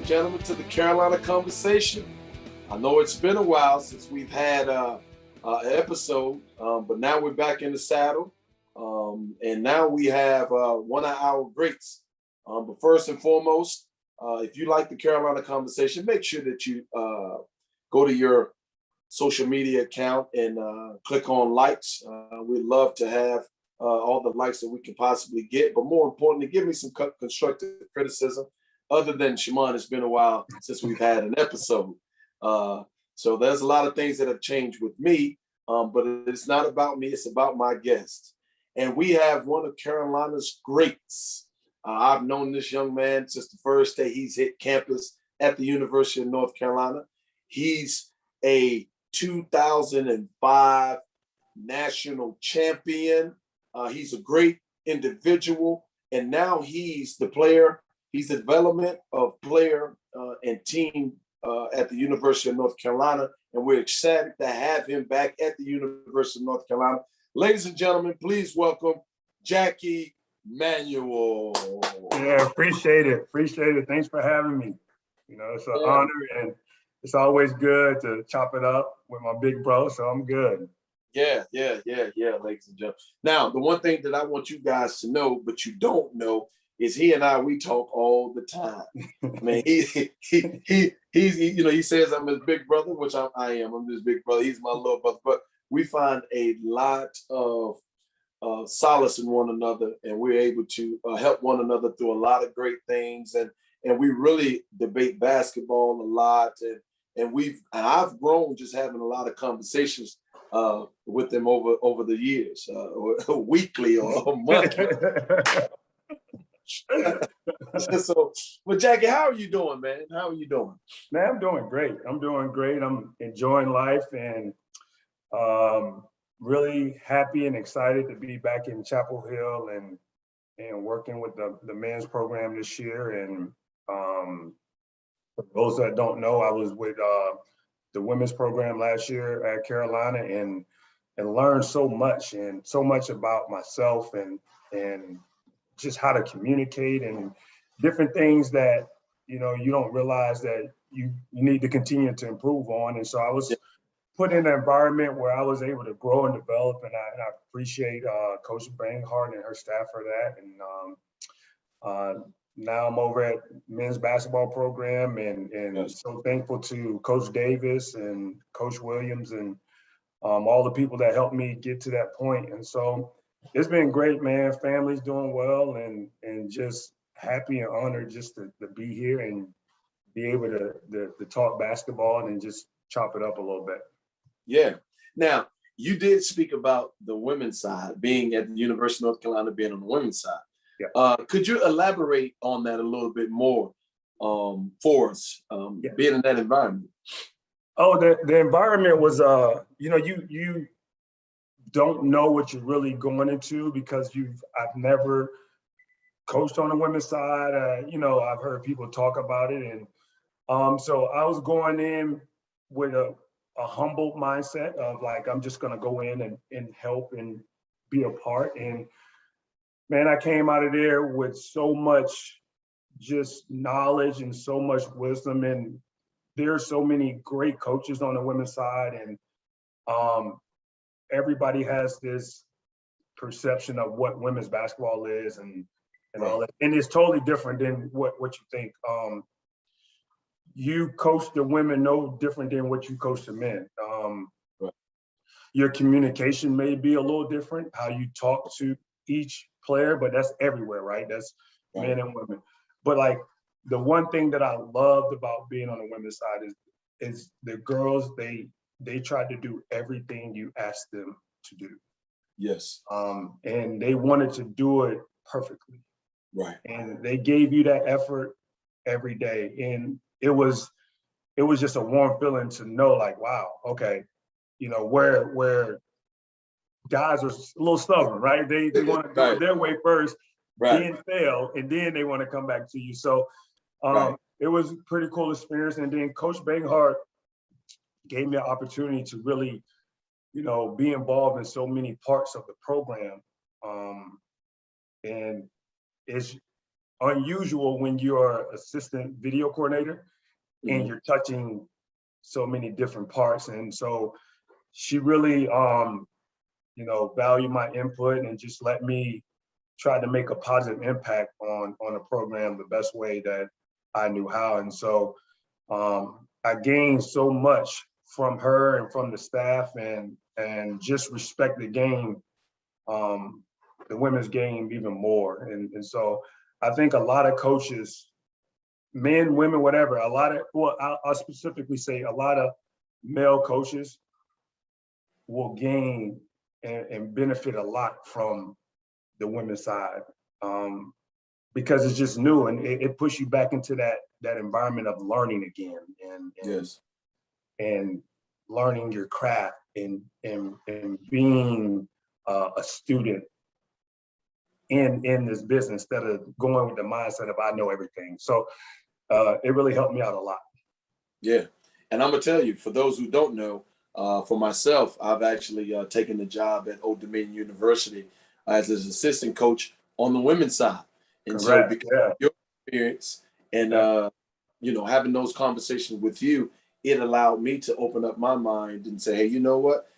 gentlemen, to the Carolina Conversation. I know it's been a while since we've had an episode, but now we're back in the saddle. And now we have one of our greats. But first and foremost, if you like the Carolina Conversation, make sure that you go to your social media account and click on likes. We'd love to have all the likes that we can possibly get, but more importantly, give me some constructive criticism. Other than Shimon, it's been a while since we've had an episode. So there's a lot of things that have changed with me, but it's not about me, it's about my guest. And we have one of Carolina's greats. I've known this young man since the first day he's hit campus at the University of North Carolina. He's a 2005 national champion. He's a great individual, and now he's the player. He's the development of player and team at the University of North Carolina, and we're excited to have him back at the University of North Carolina. Ladies and gentlemen, please welcome Jackie Manuel. Yeah, appreciate it. Appreciate it. Thanks for having me. You know, it's an honor, and it's always good to chop it up with my big bro, so I'm good. Yeah, ladies and gentlemen. Now, the one thing that I want you guys to know, but you don't know, is he and we talk all the time. I mean, he says I'm his big brother, which I am. I'm his big brother. He's my little brother. But we find a lot of solace in one another, and we're able to help one another through a lot of great things. And we really debate basketball a lot. And I've grown just having a lot of conversations with them over the years, or weekly or monthly. So, well, Jackie, how are you doing, man? How are you doing? Man, I'm doing great. I'm enjoying life, and really happy and excited to be back in Chapel Hill and working with the men's program this year. And for those that don't know, I was with the women's program last year at Carolina, and learned so much about myself and just how to communicate and different things that, you don't realize that you need to continue to improve on. And so I was put in an environment where I was able to grow and develop, and I appreciate Coach Banghart and her staff for that. And now I'm over at men's basketball program, and so thankful to Coach Davis and Coach Williams and all the people that helped me get to that point. And so it's been great, man. Family's doing well, and just happy and honored just to be here and be able to talk basketball and just chop it up a little bit. Yeah. Now, you did speak about the women's side, being at the University of North Carolina, being on the women's side. Yeah. Could you elaborate on that a little bit more for us, being in that environment? Oh, the environment was, you don't know what you're really going into because I've never coached on the women's side. I've heard people talk about it. And so I was going in with a humble mindset of like, I'm just going to go in and help and be a part. And man, I came out of there with so much just knowledge and so much wisdom. And there's so many great coaches on the women's side. And everybody has this perception of what women's basketball is and all that. And it's totally different than what you think. You coach the women no different than what you coach the men. Your communication may be a little different, how you talk to each player, but that's everywhere, right? That's men and women. But like the one thing that I loved about being on the women's side is the girls, they tried to do everything you asked them to do. Yes. And they wanted to do it perfectly. Right. And they gave you that effort every day. And it was just a warm feeling to know like, wow, okay, where guys are a little stubborn, right? They want to do it their way first, then fail, and then they want to come back to you. So it was a pretty cool experience. And then Coach Banghart gave me an opportunity to really, be involved in so many parts of the program. And unusual when you're assistant video coordinator and Mhm. you're touching so many different parts. And so she really, valued my input and just let me try to make a positive impact on a program the best way that I knew how. And so I gained so much from her and from the staff, and just respect the game, the women's game even more. And so I think a lot of coaches, men, women, whatever, I'll specifically say a lot of male coaches will gain and benefit a lot from the women's side, because it's just new, and it pushes you back into that environment of learning again, Yes. and learning your craft, and being a student in this business, instead of going with the mindset of I know everything. So it really helped me out a lot. Yeah. And I'm gonna tell you, for those who don't know, for myself, I've actually taken the job at Old Dominion University as an assistant coach on the women's side. And so, Congrats. because Yeah. of your experience and Yeah. having those conversations with you, it allowed me to open up my mind and say, hey, you know what?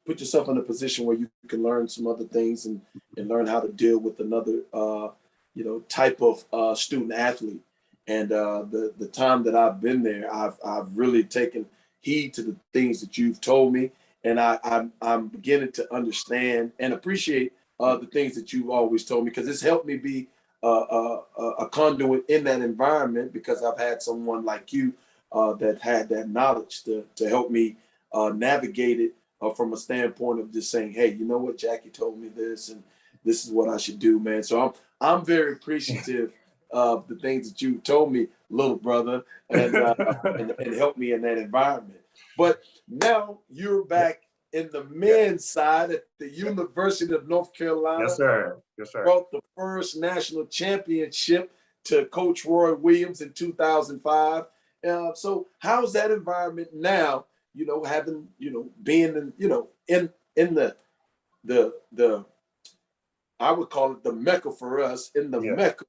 Put yourself in a position where you can learn some other things, and learn how to deal with another type of student athlete. And the time that I've been there, I've really taken heed to the things that you've told me, and I'm beginning to understand and appreciate the things that you've always told me, because it's helped me be a conduit in that environment, because I've had someone like you that had that knowledge to help me navigate it from a standpoint of just saying, hey, you know what, Jackie told me this, and this is what I should do, man. So I'm very appreciative of the things that you told me, little brother, and helped me in that environment. But now you're back in the Yeah. men's side at the University of North Carolina. Yes, sir. Yes, sir. Brought the first national championship to Coach Roy Williams in 2005. So how's that environment now? Having being in the I would call it the Mecca for us, in the Yeah. Mecca,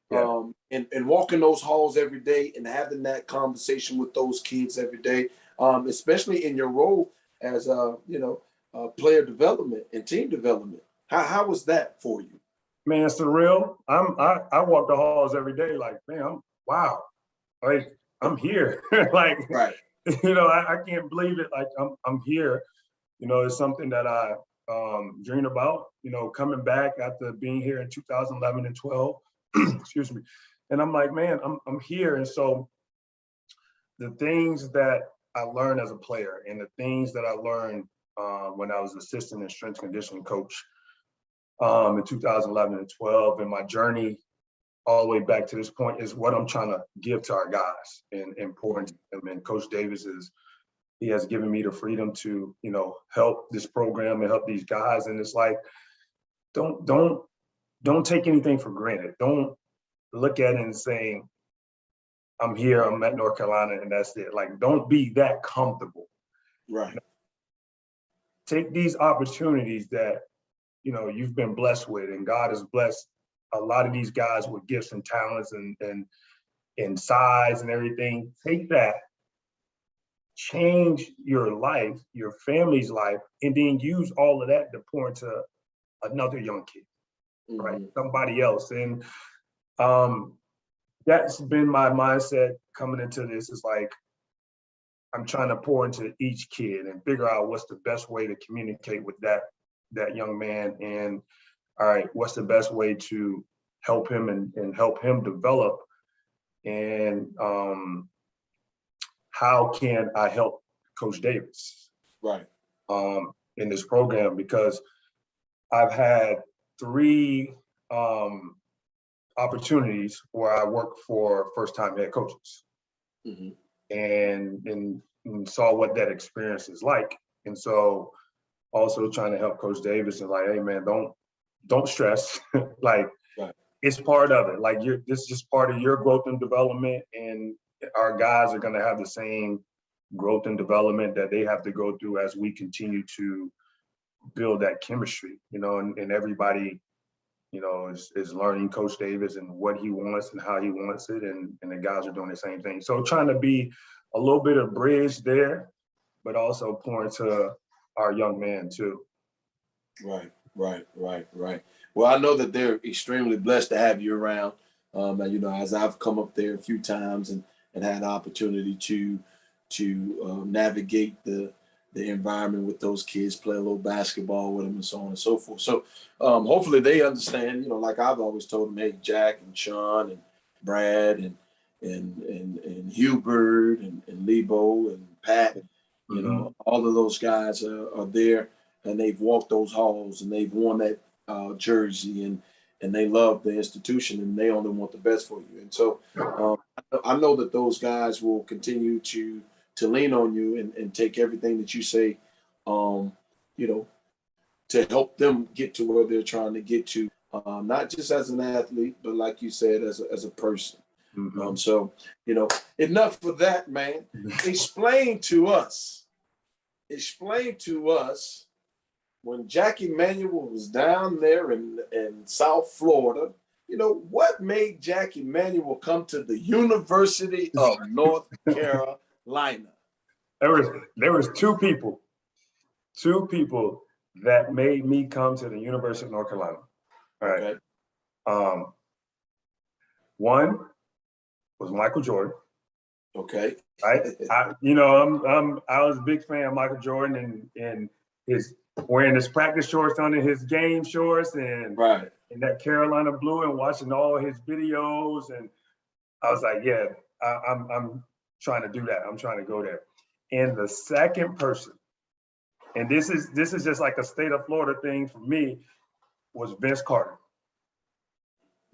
Yeah. and walking those halls every day and having that conversation with those kids every day, especially in your role as player development and team development. How was that for you? Man, surreal. I walk the halls every day like, man, wow, like I'm here. Like, Right. I can't believe it. Like I'm here. It's something that I dreamed about, coming back after being here in 2011 and 12. Excuse me. And I'm like, man, I'm here. And so the things that I learned as a player, and the things that I learned when I was assistant and strength conditioning coach in 2011 and 12, and my journey all the way back to this point, is what I'm trying to give to our guys and pour into them. And Coach Davis he has given me the freedom to, help this program and help these guys. And it's like, don't take anything for granted. Don't look at it and saying, I'm here, I'm at North Carolina, and that's it. Like, don't be that comfortable. Right. Take these opportunities that, you've been blessed with, and God has blessed a lot of these guys with gifts and talents and size and everything. Take that, change your life, your family's life, and then use all of that to pour into another young kid, right? Somebody else. And that's been my mindset coming into this, is like, I'm trying to pour into each kid and figure out what's the best way to communicate with that young man. And all right, what's the best way to help him and help him develop? And how can I help Coach Davis? Right. In this program? Because I've had 3 opportunities where I worked for first-time head coaches, and saw what that experience is like. And so also trying to help Coach Davis, and like, hey man, don't stress. Like, Right. It's part of it. Like, this is just part of your growth and development, and our guys are gonna have the same growth and development that they have to go through as we continue to build that chemistry, and everybody is learning Coach Davis and what he wants and how he wants it. And the guys are doing the same thing. So trying to be a little bit of bridge there, but also pouring to our young man too. Right. Well, I know that they're extremely blessed to have you around. And as I've come up there a few times and had an opportunity to navigate the environment with those kids, play a little basketball with them, and so on and so forth. So hopefully they understand. Like I've always told them, hey, Jack and Sean and Brad and Hubert and Lebo and Pat, all of those guys are there. And they've walked those halls and they've worn that jersey and they love the institution and they only want the best for you. And so I know that those guys will continue to lean on you and take everything that you say, to help them get to where they're trying to get to, not just as an athlete, but like you said, as a person. So, enough of that, man. Explain to us when Jackie Manuel was down there in South Florida, what made Jackie Manuel come to the University of North Carolina? There was two people that made me come to the University of North Carolina. All right. Okay. One was Michael Jordan. Okay. I was a big fan of Michael Jordan and his wearing his practice shorts under his game shorts and that Carolina blue and watching all his videos. And I was like, yeah, I'm trying to do that. I'm trying to go there. And the second person, and this is just like a state of Florida thing for me, was Vince Carter.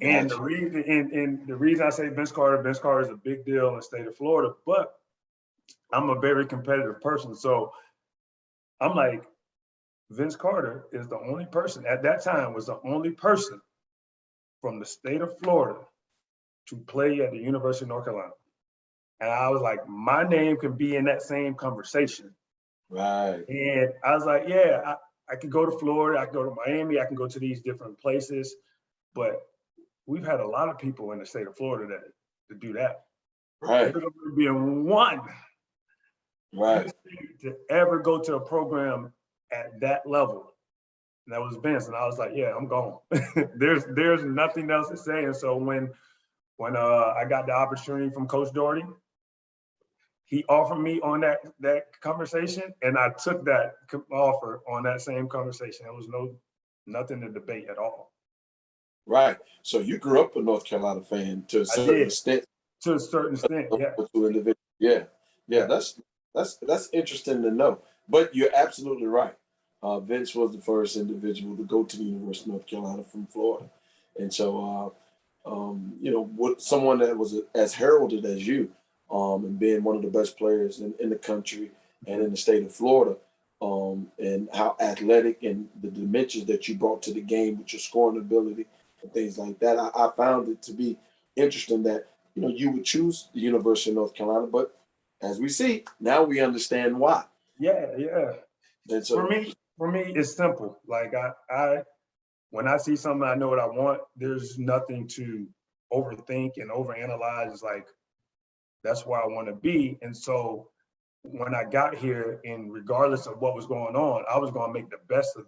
And the reason I say Vince Carter is a big deal in the state of Florida, but I'm a very competitive person. So I'm like, Vince Carter is the only person at that time was the only person from the state of Florida to play at the University of North Carolina. And I was like, my name can be in that same conversation. Right. And I was like, yeah, I could go to Florida, I can go to Miami, I can go to these different places, but we've had a lot of people in the state of Florida to do that. Right. There's only been one to ever go to a program at that level. And that was Vince. And I was like, yeah, I'm gone. There's nothing else to say. And so when I got the opportunity from Coach Doherty, he offered me on that conversation, and I took that offer on that same conversation. There was nothing to debate at all. Right. So you grew up a North Carolina fan to a certain extent. To a certain extent, yeah. Yeah. That's interesting to know. But you're absolutely right. Vince was the first individual to go to the University of North Carolina from Florida, and so what someone that was as heralded as you, and being one of the best players in the country and in the state of Florida, and how athletic and the dimensions that you brought to the game with your scoring ability and things like that. I found it to be interesting that you would choose the University of North Carolina, but as we see now, we understand why. Yeah. And so for me, it's simple. Like I when I see something, I know what I want. There's nothing to overthink and overanalyze. It's like, that's where I want to be. And so when I got here, and regardless of what was going on, I was going to make the best of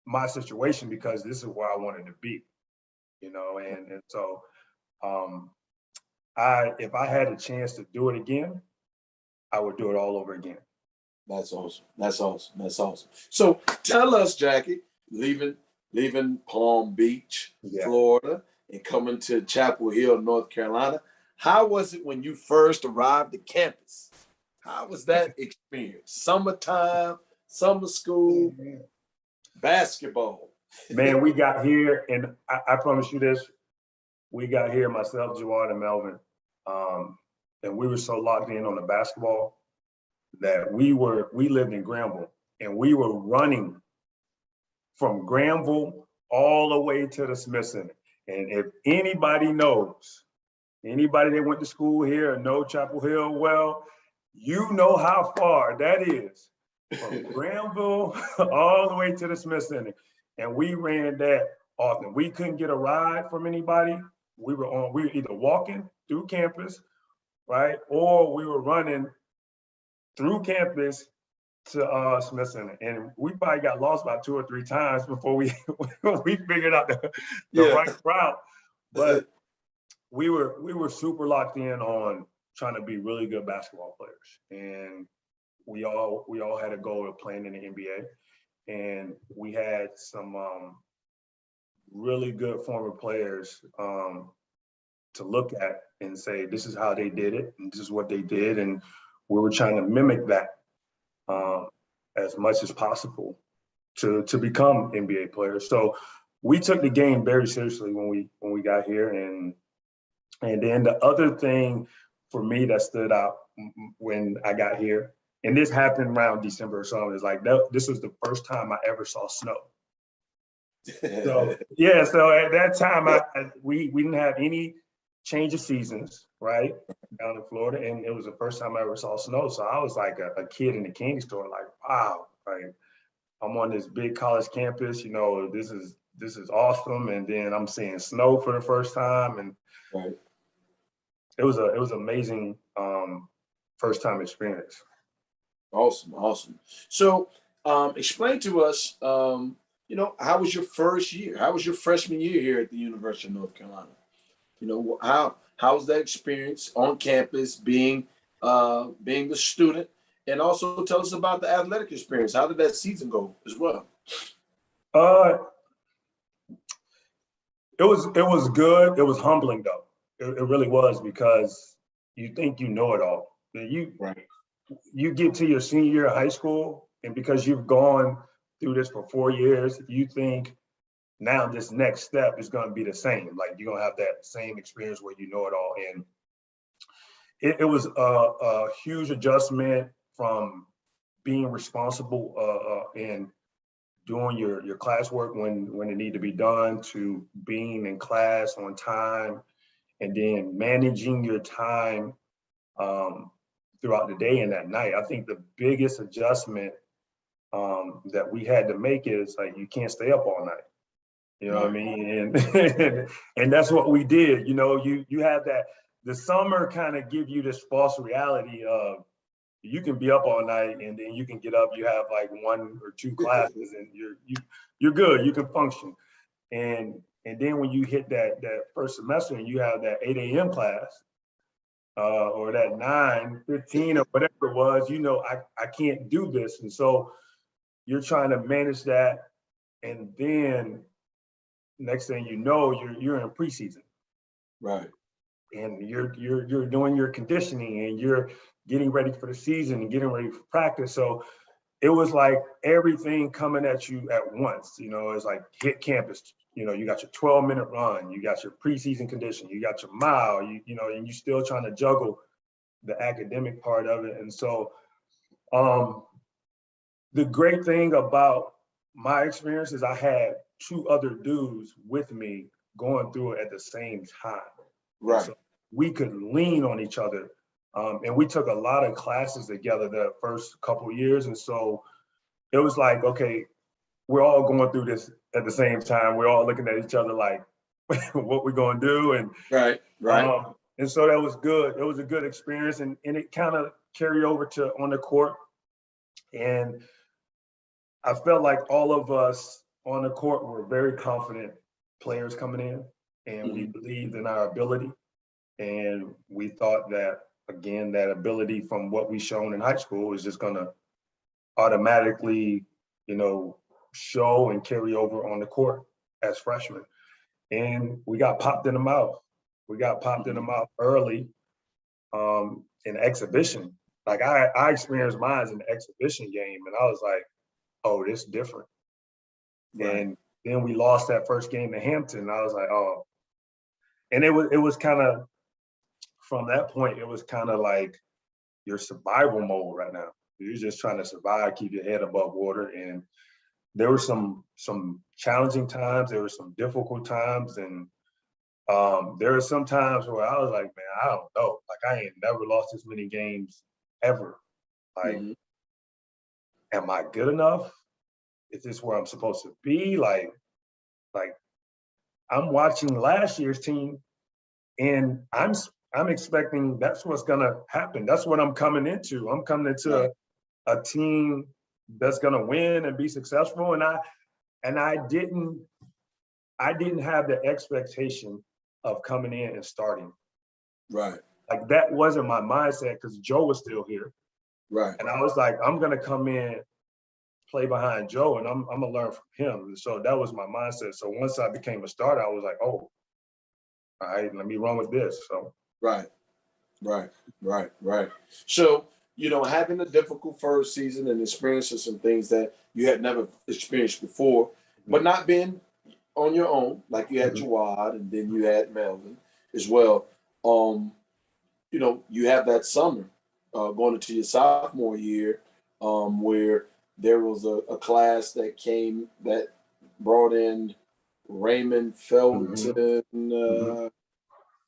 my situation because this is where I wanted to be, and so if I had a chance to do it again, I would do it all over again. That's awesome. So tell us, Jackie, leaving Palm Beach, Florida, and coming to Chapel Hill, North Carolina, how was it when you first arrived at campus? How was that experience? Summertime, summer school, basketball. Man, we got here, and I promise you this, we got here, myself, Jawad, and Melvin, and we were so locked in on the basketball that we lived in Granville, and we were running from Granville all the way to the Smith Center. And if anybody knows, anybody that went to school here and know Chapel Hill well, you know how far that is from Granville all the way to the Smith Center. And we ran that often. We couldn't get a ride from anybody. We were either walking through campus, right? Or we were running through campus to Smith Center. And we probably got lost about 2 or 3 times before we we figured out the Yeah. right route. But we were super locked in on trying to be really good basketball players. And we all had a goal of playing in the NBA. And we had some really good former players to look at and say, this is how they did it, and this is what they did. And we were trying to mimic that as much as possible to become NBA players. So we took the game very seriously when we got here. And then the other thing for me that stood out when I got here, and this happened around December or so, is like this was the first time I ever saw snow. So yeah, so at that time we didn't have any change of seasons, right, down in Florida, and it was the first time I ever saw snow. So I was like a kid in the candy store, like, wow, like I'm on this big college campus, this is awesome, and then I'm seeing snow for the first time, and Right. it was amazing first time experience. Awesome. So, explain to us, how was your first year? How was your freshman year here at the University of North Carolina? How was that experience on campus, being the student, and also tell us about the athletic experience. How did that season go as well? Uh, it was good. It was humbling though. It really was, because you think you know it all. Right. You get to your senior year of high school, and because you've gone through this for 4 years, you think now this next step is going to be the same. Like you're going to have that same experience where you know it all. And it was a huge adjustment from being responsible and doing your classwork when it need to be done, to being in class on time, and then managing your time throughout the day and at night. I think the biggest adjustment that we had to make is like, you can't stay up all night. You know what I mean? And that's what we did. You have that, the summer kind of give you this false reality of you can be up all night and then you can get up, you have like 1 or 2 classes and you're good, you can function. And then when you hit that first semester and you have that 8 a.m. class, or that 9:15 or whatever it was, I can't do this. And so you're trying to manage that. And then next thing you know, you're in preseason. Right. And you're doing your conditioning and you're getting ready for the season and getting ready for practice. So it was like everything coming at you at once. It's like hit campus. You got your 12-minute run, you got your preseason condition, you got your mile, and you're still trying to juggle the academic part of it. And so the great thing about my experience is I had 2 other dudes with me going through it at the same time. Right. So we could lean on each other. And we took a lot of classes together the first couple of years. And so it was like, okay, we're all going through this at the same time. We're all looking at each other like, what we're going to do. And right. And so that was good. It was a good experience. And it kind of carried over to on the court. And I felt like all of us on the court were very confident players coming in, and we believed in our ability. And we thought that, again, that ability from what we shown in high school is just going to automatically, show and carry over on the court as freshmen. And we got popped in the mouth. We got popped in the mouth early in exhibition. Like I experienced mine in the exhibition game, and I was like, oh, this is different. Right. And then we lost that first game to Hampton. I was like, oh. And it was kind of, from that point, it was kind of like your survival mode right now. You're just trying to survive, keep your head above water. And there were some challenging times. There were some difficult times. And there were some times where I was like, man, I don't know. Like, I ain't never lost this many games ever. Like, am I good enough? Is this where I'm supposed to be? Like I'm watching last year's team, and I'm expecting that's what's gonna happen. That's what I'm coming into. I'm coming into a team that's gonna win and be successful. And I didn't have the expectation of coming in and starting. Right. Like that wasn't my mindset because Joe was still here. Right. And I was like, I'm gonna come in, play behind Joe, and I'm gonna learn from him. And so that was my mindset. So once I became a starter, I was like, oh, all right, let me run with this. So Right. So, having a difficult first season and experiencing some things that you had never experienced before, but not being on your own, like you had Jawad and then you had Melvin as well. You have that summer going into your sophomore year, where there was a class that brought in Raymond Felton,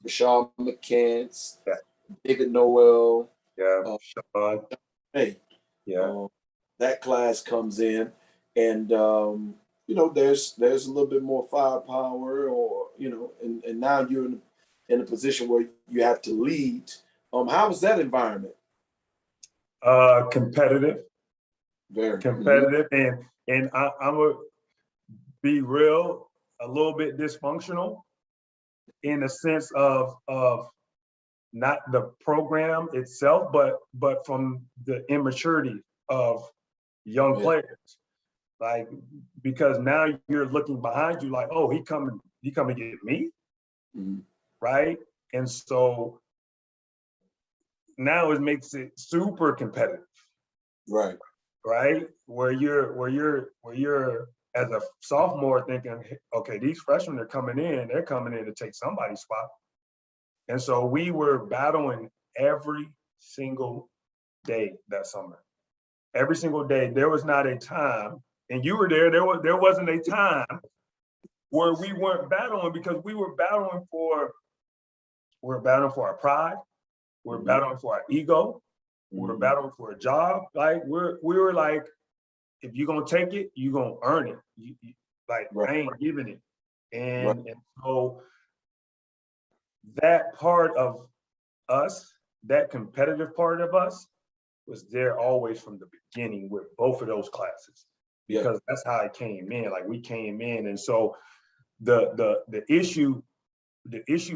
Rashad McCants, yeah, David Noel. Sean. Hey, Yeah. that class comes in, and there's a little bit more firepower, or and now you're in a position where you have to lead. How was that environment? Competitive, Very competitive, and I'm gonna be real, a little bit dysfunctional in the sense of not the program itself, but from the immaturity of young players. Like, because now you're looking behind you like, oh, he coming to get me, right? And so now it makes it super competitive, right. Where you're as a sophomore thinking, okay, these freshmen are coming in, they're coming in to take somebody's spot. And so we were battling every single day that summer. Every single day. There was not a time, and you were there, there wasn't a time where we weren't battling, because we were battling for our pride, we're battling for our ego, we're battling for a job. Like we were like, if you're gonna take it, you're gonna earn it. I ain't giving it. And so that part of us, that competitive part of us, was there always from the beginning with both of those classes, because that's how it came in. Like we came in, and so the issue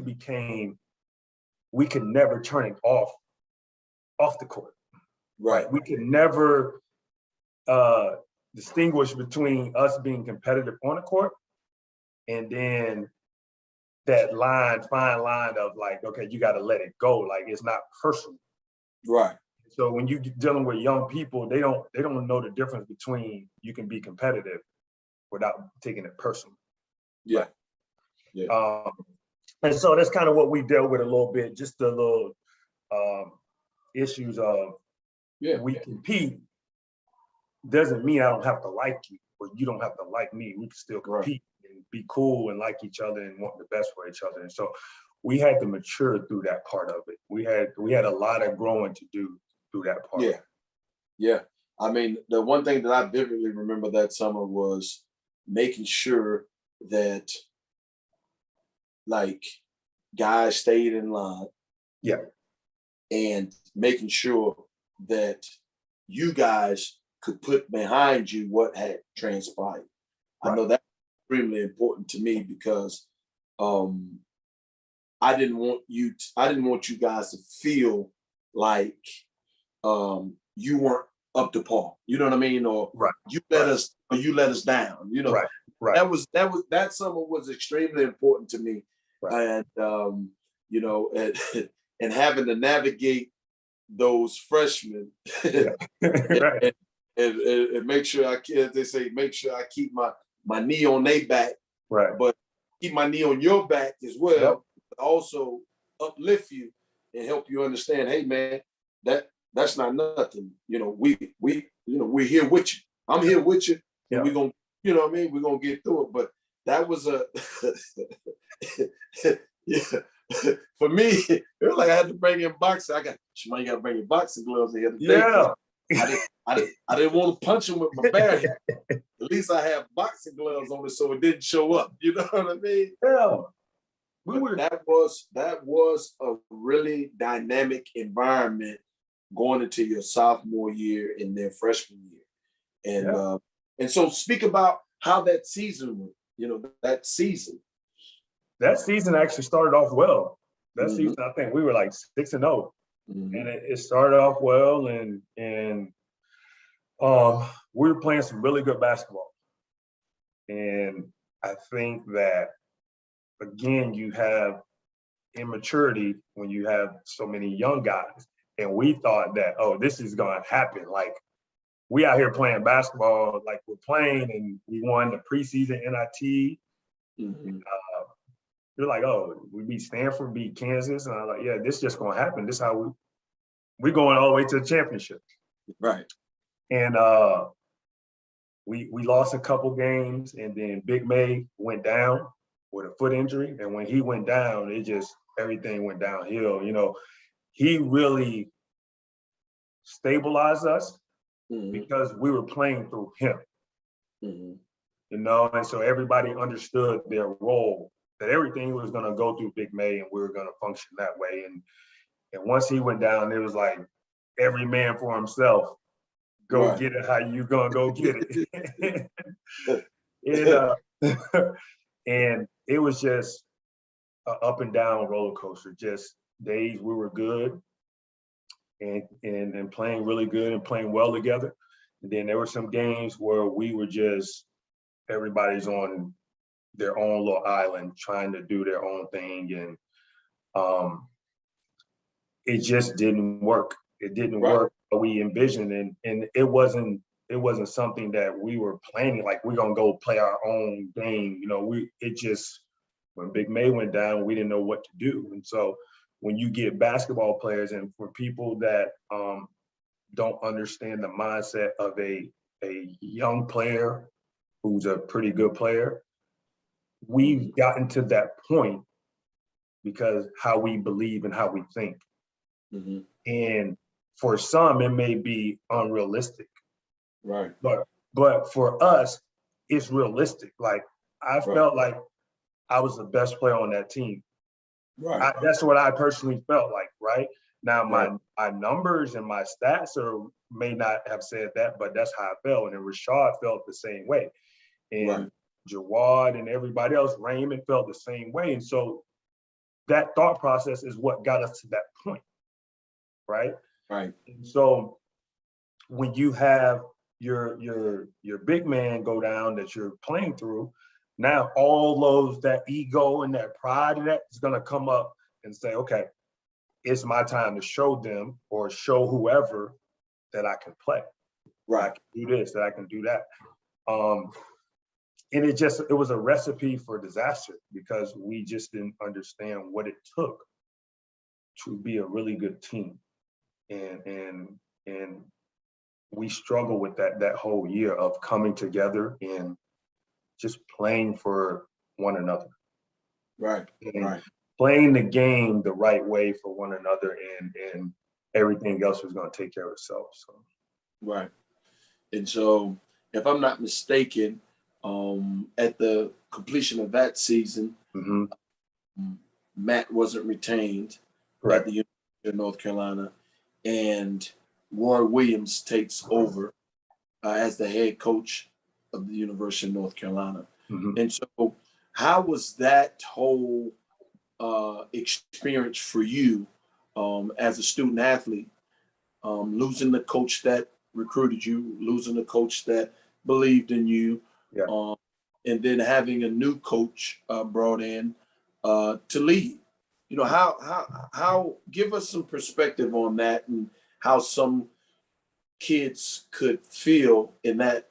became we could never turn it off the court. Right. We could never distinguish between us being competitive on the court and then that fine line of like, okay, you got to let it go. Like it's not personal. Right. So when you're dealing with young people, they don't know the difference between you can be competitive without taking it personal. Yeah. Right? Yeah. And so that's kind of what we dealt with a little bit, just the little issues of we compete doesn't mean I don't have to like you or you don't have to like me. We can still compete and be cool and like each other and want the best for each other. And so we had to mature through that part of it. We had a lot of growing to do through that part. Yeah. I mean, the one thing that I vividly remember that summer was making sure that like guys stayed in line. Yeah. And making sure that you guys could put behind you what had transpired. Right. I know that's extremely important to me because I didn't want you guys to feel like you weren't up to par. You know what I mean? Or you let us down. You know, that summer was extremely important to me. Right. And and having to navigate those freshmen and make sure make sure I keep my knee on their back, but keep my knee on your back as well. But also uplift you and help you understand, hey man, that's not nothing. We're here with you. I'm here with you, and we're gonna, we're gonna get through it. But that was for me, it was like I had to bring in boxing. You got to bring your boxing gloves in here today. I didn't want to punch him with my bare hand. at least I have boxing gloves on it so it didn't show up. You know what I mean? Yeah. That was a really dynamic environment going into your sophomore year and then freshman year. And so speak about how that season went, that season. That season actually started off well. That Mhm. season, I think we were like 6-0. Mhm. And it started off well, and we were playing some really good basketball. And I think that, again, you have immaturity when you have so many young guys. And we thought that, oh, this is going to happen. Like, we out here playing basketball, like we're playing, and we won the preseason NIT. Mhm. You're like, oh, we beat Stanford, beat Kansas. And I was like, yeah, this is just going to happen. This is how we're going all the way to the championship. Right. And we lost a couple games, and then Big May went down with a foot injury. And when he went down, everything went downhill. He really stabilized us because we were playing through him. And so everybody understood their role, that everything was going to go through Big May, and we were going to function that way. And once he went down, it was like every man for himself. Go get it how you gonna go get it. And it was just an up and down roller coaster. Just days we were good and playing really good and playing well together. And then there were some games where we were just, everybody's on their own little island trying to do their own thing. And it just didn't work. It didn't work what we envisioned, and it wasn't something that we were planning, like we're gonna go play our own game. When Big May went down, we didn't know what to do. And so when you get basketball players, and for people that don't understand the mindset of a young player who's a pretty good player, we've gotten to that point because how we believe and how we think. And for some, it may be unrealistic. Right. But for us, it's realistic. Like, I felt like I was the best player on that team. Right. That's what I personally felt like, right? Now, my numbers and my stats may not have said that, but that's how I felt. And Rashad felt the same way. And Jawad and everybody else, Raymond, felt the same way. And so that thought process is what got us to that point, right? Right. And so when you have your big man go down that you're playing through, now all that ego and that pride and that is going to come up and say, okay, it's my time to show them or show whoever that I can play. Right. I can do this, that I can do that. And it was a recipe for disaster because we just didn't understand what it took to be a really good team. And we struggled with that whole year of coming together and just playing for one another. Right. And playing the game the right way for one another, and everything else was going to take care of itself. So. Right. And so, if I'm not mistaken, at the completion of that season, Matt wasn't retained at the University of North Carolina, and Roy Williams takes over as the head coach of the University of North Carolina. And so, how was that whole experience for you as a student athlete, losing the coach that recruited you, losing the coach that believed in you, and then having a new coach brought in to lead? How give us some perspective on that and how some kids could feel in that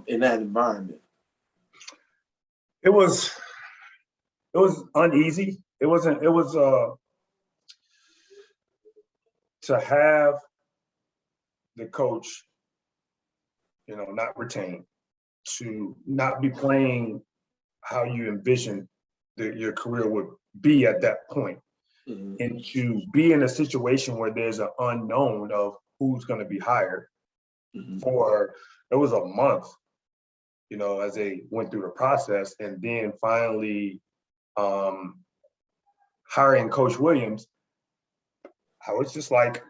environment. It was uneasy. It was to have the coach, not retained, to not be playing how you envisioned that your career would be at that point. And to be in a situation where there's an unknown of who's going to be hired for, it was a month as they went through the process, and then finally hiring Coach Williams, I was just like,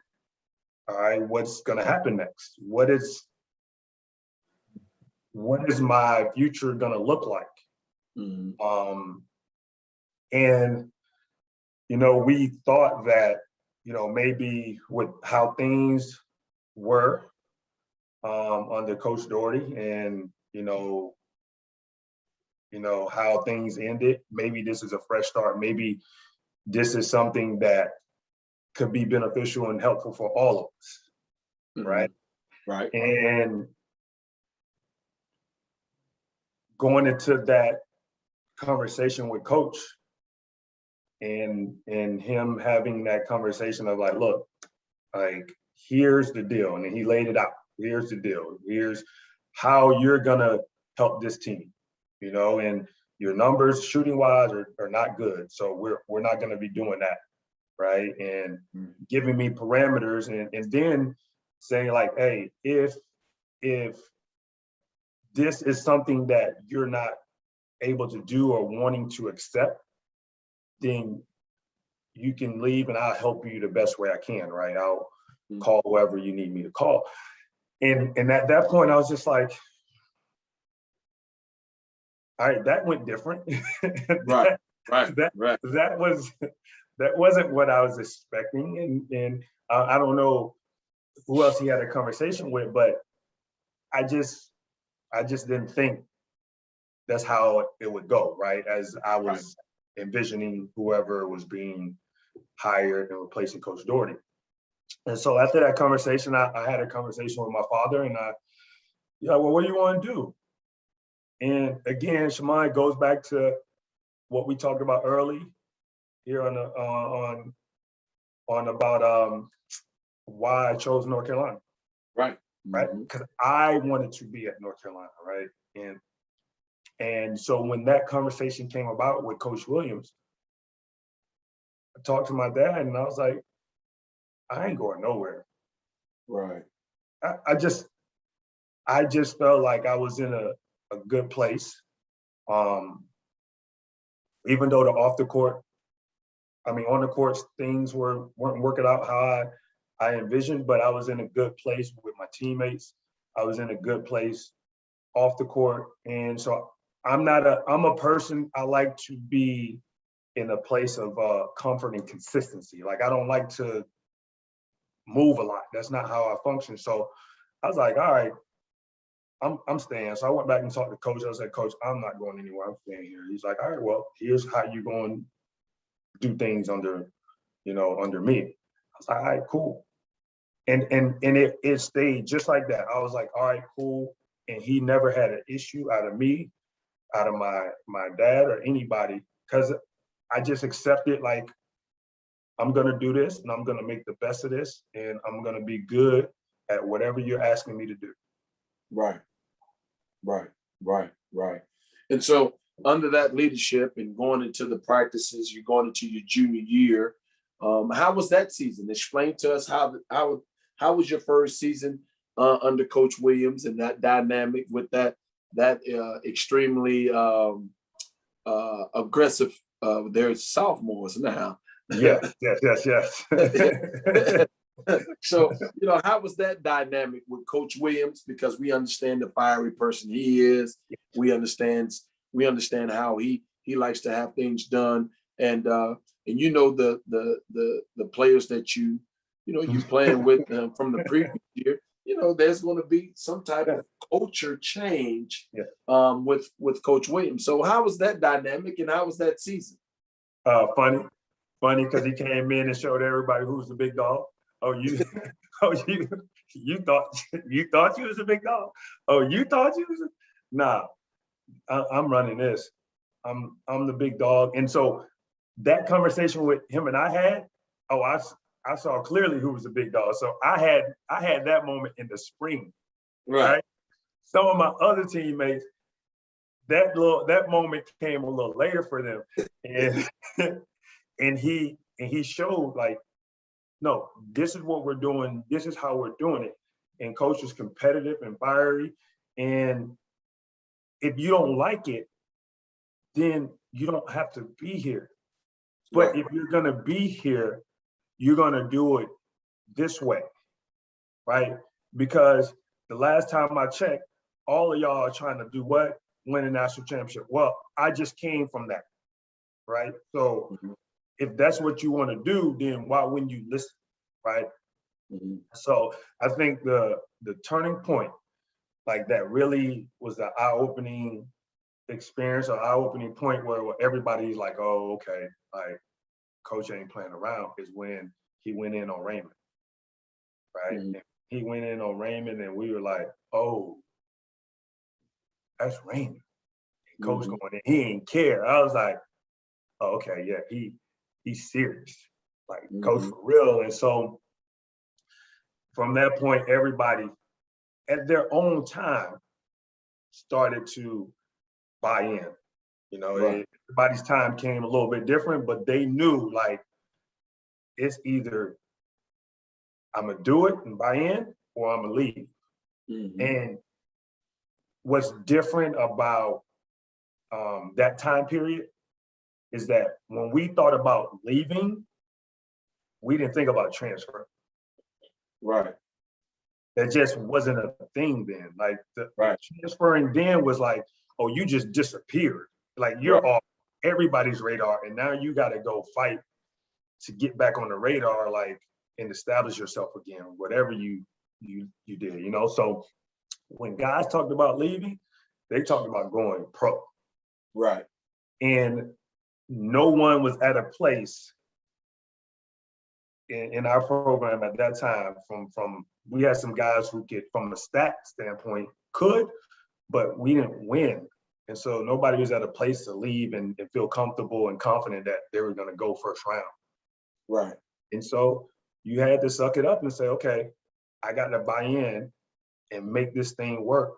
all right, what's gonna happen next? What is my future gonna look like? And we thought that maybe with how things were under Coach Doherty, and how things ended, maybe this is a fresh start. Maybe this is something that could be beneficial and helpful for all of us, right? Right. And going into that conversation with Coach, and him having that conversation of like, look, like, here's the deal, and then he laid it out. Here's the deal. Here's how you're gonna help this team, and your numbers shooting wise are not good, so we're not gonna be doing that, right? And giving me parameters, and then saying like, hey, if this is something that you're not able to do or wanting to accept, then you can leave and I'll help you the best way I can, right? I'll call whoever you need me to call. And at that point, I was just like, all right, that went different. Right. That wasn't what I was expecting. And I don't know who else he had a conversation with, but I just didn't think that's how it would go, right? As I was envisioning whoever was being hired and replacing Coach Doherty. And so after that conversation, I had a conversation with my father, and well, what do you want to do? And again, Shimon, goes back to what we talked about early here on about why I chose North Carolina. Right. Because I wanted to be at North Carolina, right? And so when that conversation came about with Coach Williams, I talked to my dad, and I was like, I ain't going nowhere. Right. I just felt like I was in a good place. Even though on the court, things weren't working out how I envisioned, but I was in a good place with my teammates. I was in a good place off the court. And so I'm a person, I like to be in a place of comfort and consistency. Like, I don't like to move a lot. That's not how I function. So I was like, all right, I'm staying. So I went back and talked to Coach. I said, Coach, I'm not going anywhere. I'm staying here. He's like, all right, well, here's how you're going to do things under me. I was like, all right, cool. And it stayed just like that. I was like, all right, cool. And he never had an issue out of me, out of my dad or anybody, because I just accepted, like, I'm going to do this, and I'm going to make the best of this, and I'm going to be good at whatever you're asking me to do. Right. And so under that leadership and going into the practices, you're going into your junior year. How was that season? Explain to us how was your first season under Coach Williams, and that dynamic with that extremely aggressive. They're sophomores now. Yes. So, how was that dynamic with Coach Williams? Because we understand the fiery person he is. We understand how he likes to have things done. And the players that you playing with from the previous year, there's going to be some type of culture change with Coach Williams. So how was that dynamic, and how was that season? Funny, because he came in and showed everybody who's the big dog. Oh, you thought you was a big dog. Oh, you thought you was nah. I'm running this. I'm the big dog. And so that conversation with him and I had, I saw clearly who was the big dog. So I had that moment in the spring. Right? Some of my other teammates, that moment came a little later for them. And he showed, like, no, this is what we're doing. This is how we're doing it. And Coach was competitive and fiery. And if you don't like it, then you don't have to be here. But if you're gonna be here, you're gonna do it this way, right? Because the last time I checked, all of y'all are trying to do what? Win a national championship. Well, I just came from that, right? So if that's what you want to do, then why wouldn't you listen, right? So I think the turning point, like that really was the eye-opening experience or eye-opening point where everybody's like, oh, okay, like coach ain't playing around, is when he went in on Raymond, right? And he went in on Raymond and we were like, oh, that's Raymond. And coach going in, he ain't care. I was like, oh, okay, yeah, he's serious, like coach for real. And so from that point, everybody at their own time started to buy in. You know, everybody's time came a little bit different, but they knew like it's either I'm gonna do it and buy in or I'm gonna leave. And what's different about that time period is that when we thought about leaving, we didn't think about transfer. Right. That just wasn't a thing then. Like the transferring then was like, oh, you just disappeared. Like you're off everybody's radar, and now you got to go fight to get back on the radar, like, and establish yourself again, whatever you did, you know. So when guys talked about leaving, they talked about going pro. Right. And no one was at a place in our program at that time from we had some guys who could, from a stat standpoint, could, but we didn't win. And so nobody was at a place to leave and feel comfortable and confident that they were going to go first round. Right. And so you had to suck it up and say, okay, I got to buy in and make this thing work.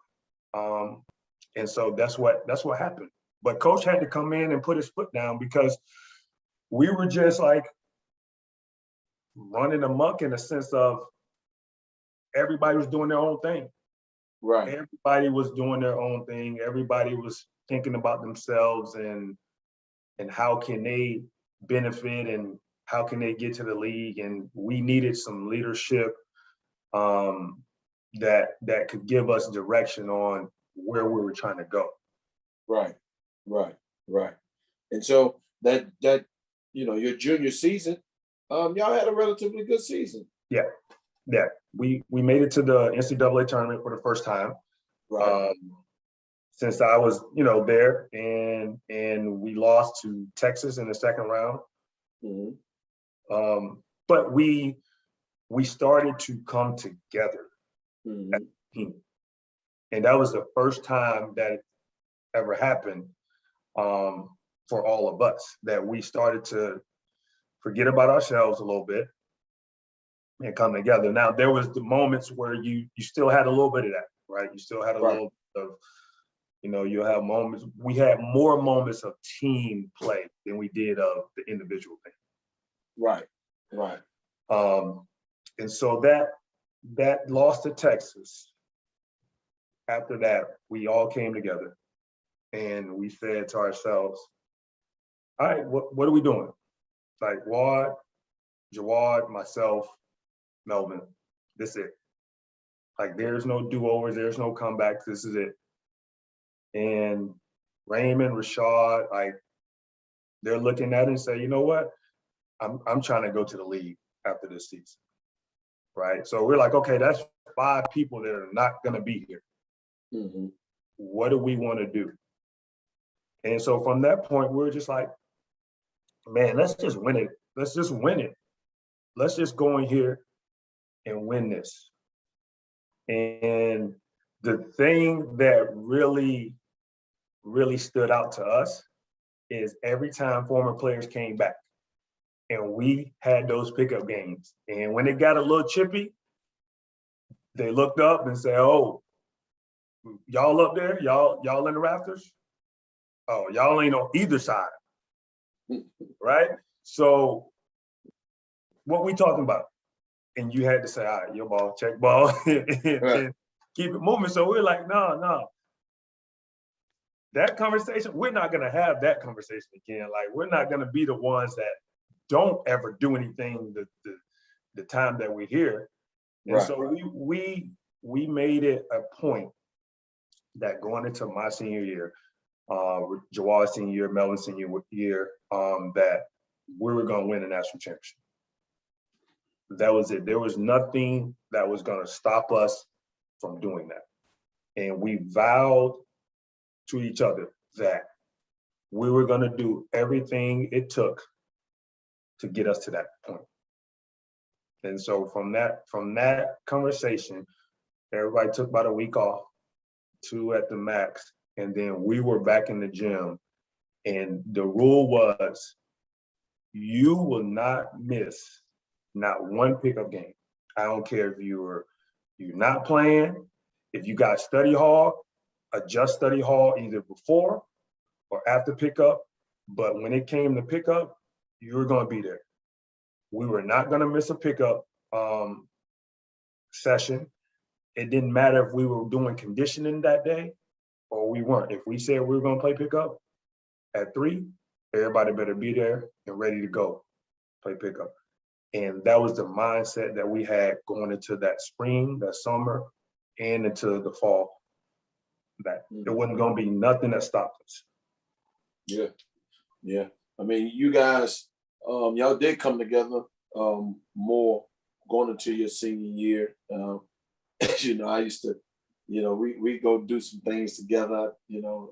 And so that's what happened. But coach had to come in and put his foot down because we were just like running amok in the sense of everybody was doing their own thing. Right. Everybody was doing their own thing. Everybody was thinking about themselves and how can they benefit and how can they get to the league. And we needed some leadership that could give us direction on where we were trying to go. Right. And so that your junior season, y'all had a relatively good season. Yeah. We made it to the NCAA tournament for the first time. Right. Since I was, there, and we lost to Texas in the second round. But we started to come together as a team. And that was the first time that it ever happened for all of us, that we started to forget about ourselves a little bit and come together. Now, there was the moments where you still had a little bit of that, right? You still had a little bit of, you have moments. We had more moments of team play than we did of the individual thing. Right. And so that loss to Texas, after that, we all came together and we said to ourselves, all right, what are we doing? Like Wad, Jawad, myself, Melvin, this is it. Like there's no do-overs, there's no comebacks, this is it. And Raymond, Rashad, like they're looking at it and say, you know what? I'm trying to go to the league after this season, right? So we're like, okay, that's 5 people that are not gonna be here. What do we want to do? And so from that point, we're just like, man, let's just win it. Let's just win it. Let's just go in here and win this. And the thing that really, really stood out to us is every time former players came back and we had those pickup games. And when it got a little chippy, they looked up and said, oh, y'all up there? Y'all in the rafters? Oh, y'all ain't on either side, right? So what we talking about? And you had to say, all right, your ball, check ball, and keep it moving. So we're like, no. that conversation, we're not going to have that conversation again. Like, we're not going to be the ones that don't ever do anything the time that we're here. And Right. so we made it a point that going into my senior year, Jawad's senior year, Melvin's senior year, that we were going to win a national championship. That was it. There was nothing that was going to stop us from doing that. And we vowed to each other that we were going to do everything it took to get us to that point. And so from that conversation, everybody took about a week off, 2 at the max, and then we were back in the gym. And the rule was, you will not miss not one pickup game. I don't care if you're not playing, if you got study hall, adjust study hall either before or after pickup. But when it came to pickup, you were going to be there. We were not going to miss a pickup session. It didn't matter if we were doing conditioning that day or we weren't. If we said we were going to play pickup at 3, everybody better be there and ready to go play pickup. And that was the mindset that we had going into that spring, that summer, and into the fall. That there wasn't going to be nothing that stopped us. Yeah, yeah. I mean, you guys, y'all did come together more going into your senior year. You know, I used to, you know, we go do some things together. You know,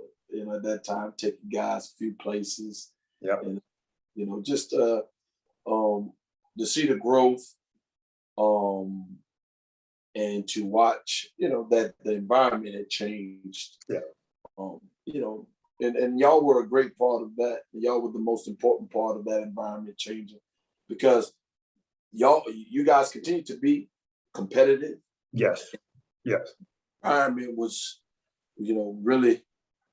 at that time, taking guys a few places. Yeah. And you know, just to see the growth, and to watch, you know, that the environment had changed. Yeah. You know, and y'all were a great part of that. Y'all were the most important part of that environment changing, because you guys continue to be competitive. Yes. Yes. Environment was, you know, really,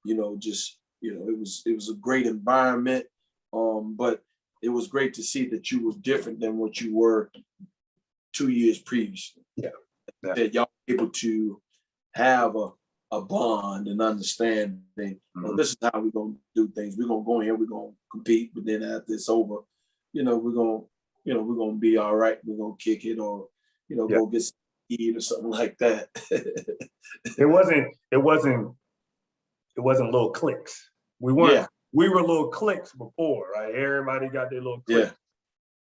you know, just, you know, it was a great environment. But it was great to see that you were different than what you were 2 years previously. Yeah. Yeah. That y'all were able to have a bond and understanding. Well, this is how we're gonna do things. We're gonna go in here, we're gonna compete, but then after it's over, you know, we're gonna be all right. We're gonna kick it, or you know, go get some eat or something like that. It wasn't little cliques. We were little cliques before, right? Everybody got their little clique. Yeah.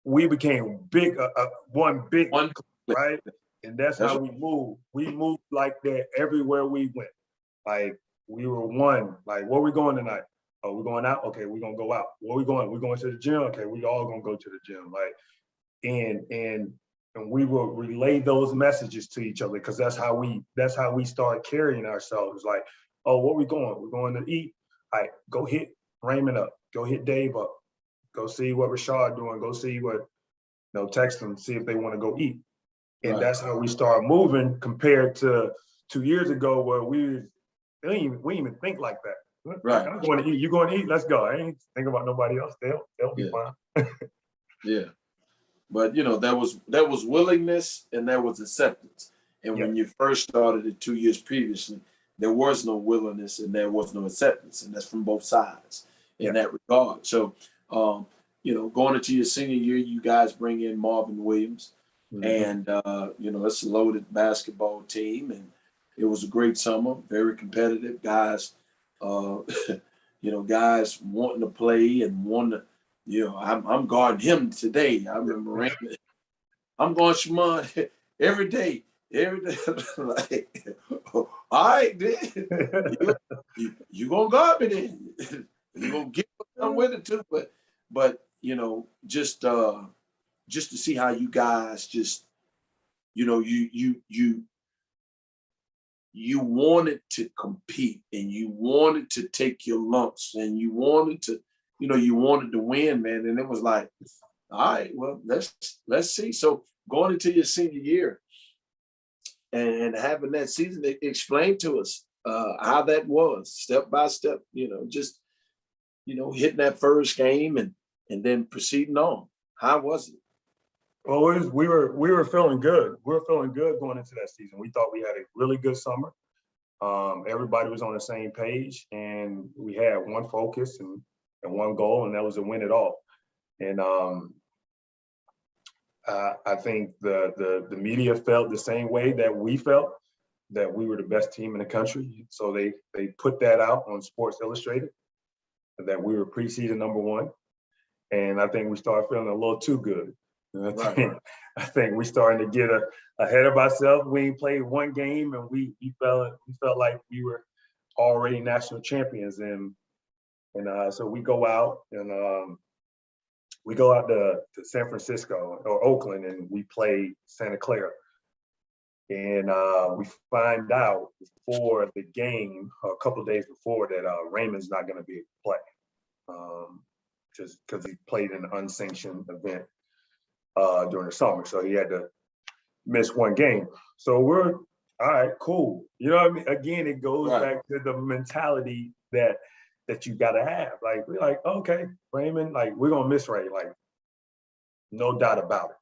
We became big, one big One clique, right? And that's how we moved. We moved like that everywhere we went. Like, we were one. Like, where we going tonight? Oh, we're going out? Okay, we're gonna go out. Where we going? We're going to the gym. Okay, we all gonna go to the gym. Like, and we will relay those messages to each other, because that's how we start carrying ourselves. Like, oh, where we going? We're going to eat. All right, go hit Raymond up. Go hit Dave up. Go see what Rashad doing. Go see what, you know, text them, see if they want to go eat. And that's how we start moving, compared to 2 years ago, where we didn't even think like that. Right. I'm going to eat. You going to eat? Let's go. I ain't thinking about nobody else. They'll be fine. Yeah. But you know, there was willingness and there was acceptance. And when you first started it 2 years previously, there was no willingness and there was no acceptance. And that's from both sides in that regard. So you know, going into your senior year, you guys bring in Marvin Williams. And you know, it's a loaded basketball team, and it was a great summer, very competitive. Guys, you know, guys wanting to play and wanting to, you know, I'm guarding him today. I remember I'm going Shimon every day. Like, all right, then you gonna guard me then. You gonna get I'm with it too, but you know, just to see how you guys just, you know, you wanted to compete and you wanted to take your lumps and you wanted to, you know, you wanted to win, man. And it was like, all right, well, let's see. So going into your senior year and having that season, explain to us how that was, step by step, you know, just, you know, hitting that first game and then proceeding on. How was it? Well, we were feeling good. We were feeling good going into that season. We thought we had a really good summer. Everybody was on the same page, and we had one focus and one goal, and that was to win it all. And I think the media felt the same way that we felt, that we were the best team in the country. So they put that out on Sports Illustrated, that we were preseason #1. And I think we started feeling a little too good. I think we starting to get ahead of ourselves. We ain't played one game, and we felt like we were already national champions. And so we go out and we go out to San Francisco or Oakland, and we play Santa Clara. And we find out before the game, a couple of days before, that Raymond's not going to be able to play, just because he played in an unsanctioned event during the summer. So he had to miss one game. So we're all right, cool. You know what I mean? Again, it goes back to the mentality that you got to have. Like, we're like, okay, Raymond, like, we're going to miss Ray, like, no doubt about it.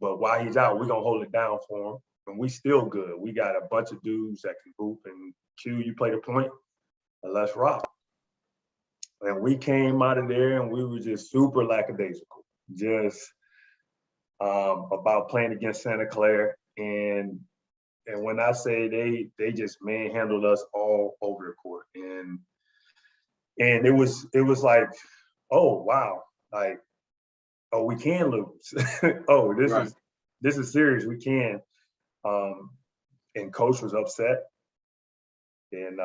But while he's out, we're going to hold it down for him. And we still good. We got a bunch of dudes that can hoop, and Q, you play the point, and let's rock. And we came out of there, and we were just super lackadaisical, just about playing against Santa Clara. And when I say they just manhandled us all over the court. And it was like, oh wow, like, oh, we can lose. Oh, this is serious. We can. And coach was upset. And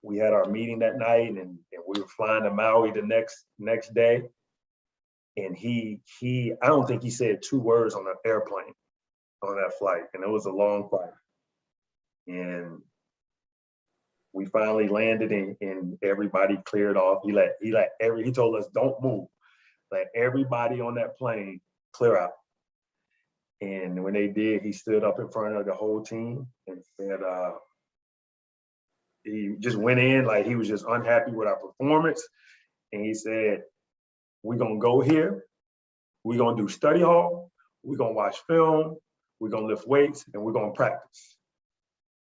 we had our meeting that night, and we were flying to Maui the next day. And he I don't think he said 2 words on the airplane on that flight. And it was a long flight. And we finally landed, and everybody cleared off. He told us, don't move. Let everybody on that plane clear out. And when they did, he stood up in front of the whole team and said, he just went in like he was just unhappy with our performance. And he said, we're going to go here. We're going to do study hall. We're going to watch film. We're going to lift weights, and we're going to practice.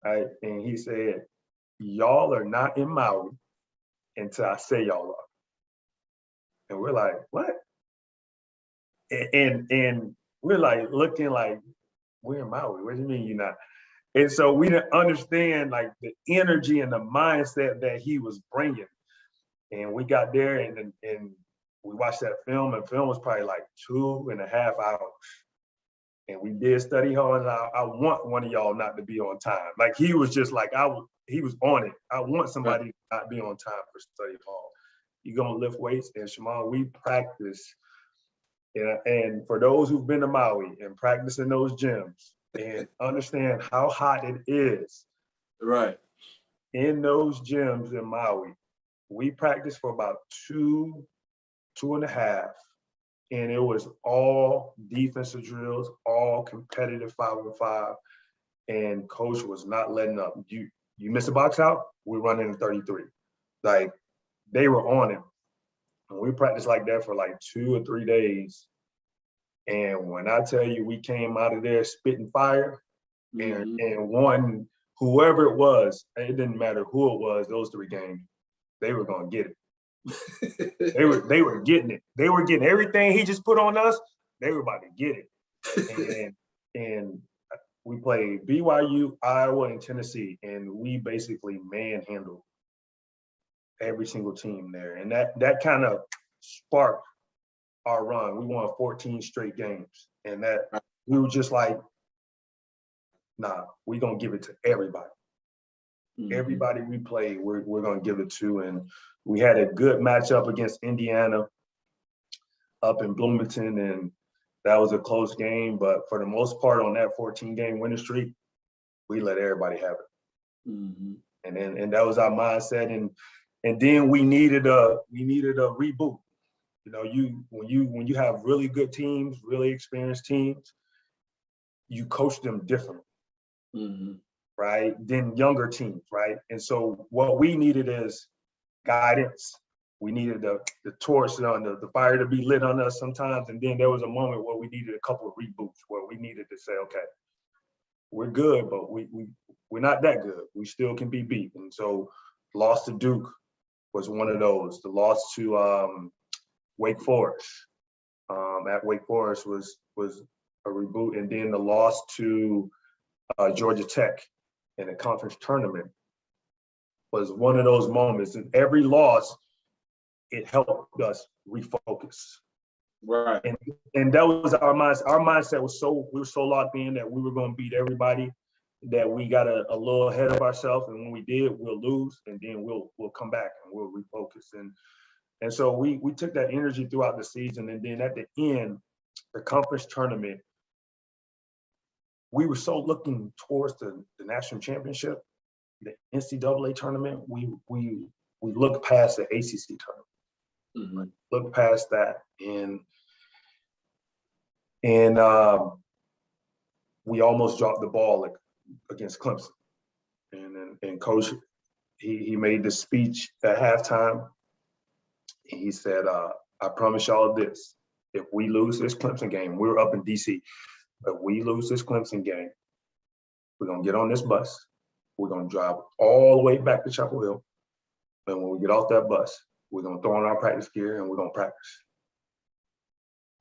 Right? And he said, y'all are not in Maui until I say y'all are. And we're like, what? And we're like looking like, we're in Maui. What do you mean you're not? And so we didn't understand like the energy and the mindset that he was bringing. And we got there and we watched that film, and film was probably like 2.5 hours. And we did study hall, and I want one of y'all not to be on time. Like, he was just like, he was on it. I want somebody to not be on time for study hall. You're gonna lift weights, and Shimon, we practice. And for those who've been to Maui and practice in those gyms and understand how hot it is. Right. In those gyms in Maui, we practiced for about 2.5. And it was all defensive drills, all competitive 5-on-5. And coach was not letting up. You miss a box out, we're running in 33. Like, they were on it. And we practiced like that for like 2 or 3 days. And when I tell you, we came out of there spitting fire, and won whoever it was. It didn't matter who it was. Those 3 games, they were gonna get it. They were getting it. They were getting everything he just put on us. They were about to get it. And we played BYU, Iowa, and Tennessee, and we basically manhandled every single team there. And that kind of sparked our run. We won 14 straight games, and that we were just like, nah, we're gonna give it to everybody. Everybody we played, we're gonna give it to. And we had a good matchup against Indiana up in Bloomington, and that was a close game. But for the most part, on that 14-game winning streak, we let everybody have it. And that was our mindset. And then we needed a reboot. You know, when you have really good teams, really experienced teams, you coach them differently. Right, than younger teams, right? And so what we needed is guidance. We needed the torch on the fire to be lit on us sometimes. And then there was a moment where we needed a couple of reboots, where we needed to say, okay, we're good, but we're not that good. We still can be beat. And so loss to Duke was one of those. The loss to Wake Forest at Wake Forest was a reboot. And then the loss to Georgia Tech in the conference tournament was one of those moments. And every loss, it helped us refocus. Right. And that was our mindset. Our mindset was we were so locked in that we were going to beat everybody, that we got a little ahead of ourselves. And when we did, we'll lose, and then we'll come back and we'll refocus. And so we took that energy throughout the season. And then at the end, the conference tournament, we were so looking towards the national championship, the NCAA tournament. We looked past the ACC tournament. Mm-hmm. Looked past that, and we almost dropped the ball against Clemson. And Coach, he made this speech at halftime. He said, I promise y'all this, if we lose this Clemson game, we're up in DC, if we lose this Clemson game, we're going to get on this bus. We're going to drive all the way back to Chapel Hill. And when we get off that bus, we're going to throw on our practice gear and we're going to practice.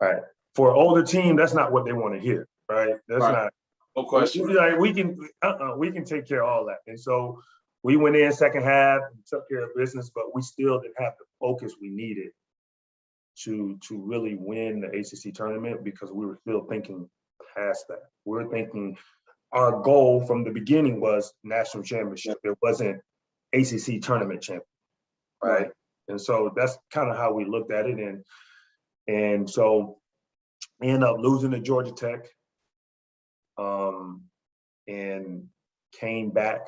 All right. For an older team, that's not what they want to hear, right? That's right. not. No question. Like we can take care of all that. And so we went in second half and took care of business, but we still didn't have the focus we needed to really win the ACC tournament, because we were still thinking past that. We were thinking our goal from the beginning was national championship. It wasn't ACC tournament champion, right? And so that's kind of how we looked at it. And so we ended up losing to Georgia Tech, and came back.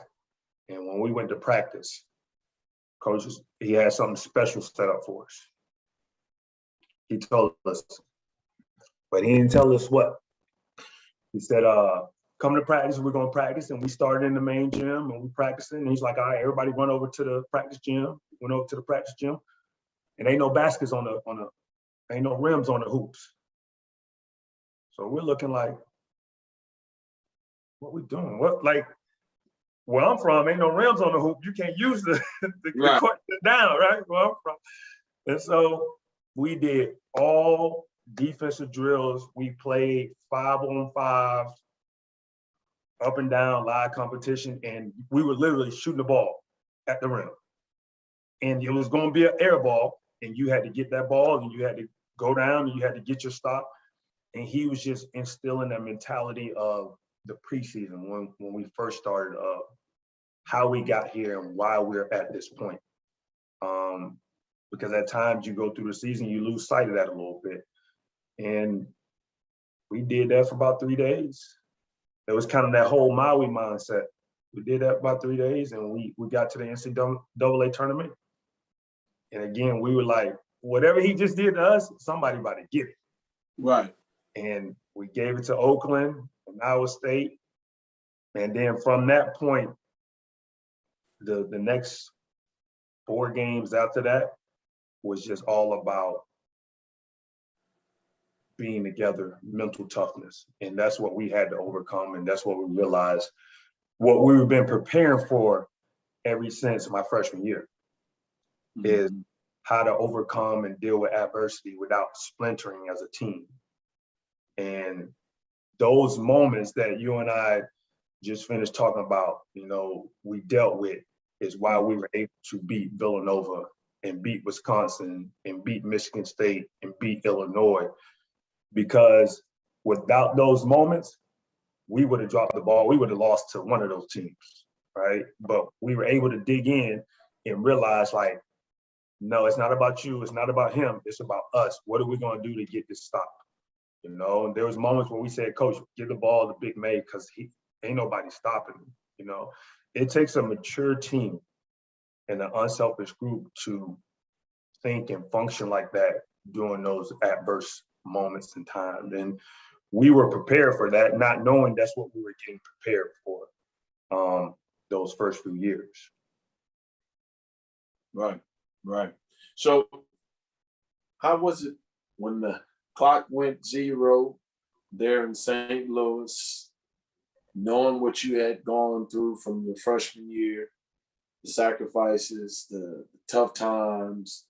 And when we went to practice, Coach, he had something special set up for us. He told us, but he didn't tell us what. He said, come to practice, we're going to practice. And we started in the main gym and we practicing. And he's like, all right, everybody run over to the practice gym. Went over to the practice gym, and ain't no baskets ain't no rims on the hoops. So we're looking like, what we doing? What, like, where I'm from, ain't no rims on the hoop. You can't use the court down, right? Where I'm from. And so we did all defensive drills. We played 5-on-5, up and down, live competition, and we were literally shooting the ball at the rim. And it was going to be an air ball, and you had to get that ball, and you had to go down, and you had to get your stop. And he was just instilling that mentality of the preseason when we first started, how we got here and why we're at this point. Because at times you go through the season, you lose sight of that a little bit. And we did that for about 3 days. It was kind of that whole Maui mindset. We did that about 3 days, and we got to the NCAA tournament. And again, we were like, whatever he just did to us, somebody about to get it. Right. And we gave it to Oakland and Iowa State. And then from that point, the next 4 games after that was just all about being together, mental toughness. And that's what we had to overcome. And that's what we realized, what we've been preparing for ever since my freshman year, is how to overcome and deal with adversity without splintering as a team. And those moments that you and I just finished talking about, we dealt with, is why we were able to beat Villanova and beat Wisconsin and beat Michigan State and beat Illinois. Because without those moments, we would have dropped the ball. We would have lost to one of those teams, right? But we were able to dig in and realize, like, no, it's not about you. It's not about him. It's about us. What are we going to do to get this stopped? And there was moments when we said, Coach, give the ball to Big May, because he ain't nobody stopping him. It takes a mature team and an unselfish group to think and function like that during those adverse moments in time. And we were prepared for that, not knowing that's what we were getting prepared for those first few years. Right. So how was it when the clock went 0 there in St. Louis? knowing what you had gone through from your freshman year, the sacrifices, the tough times,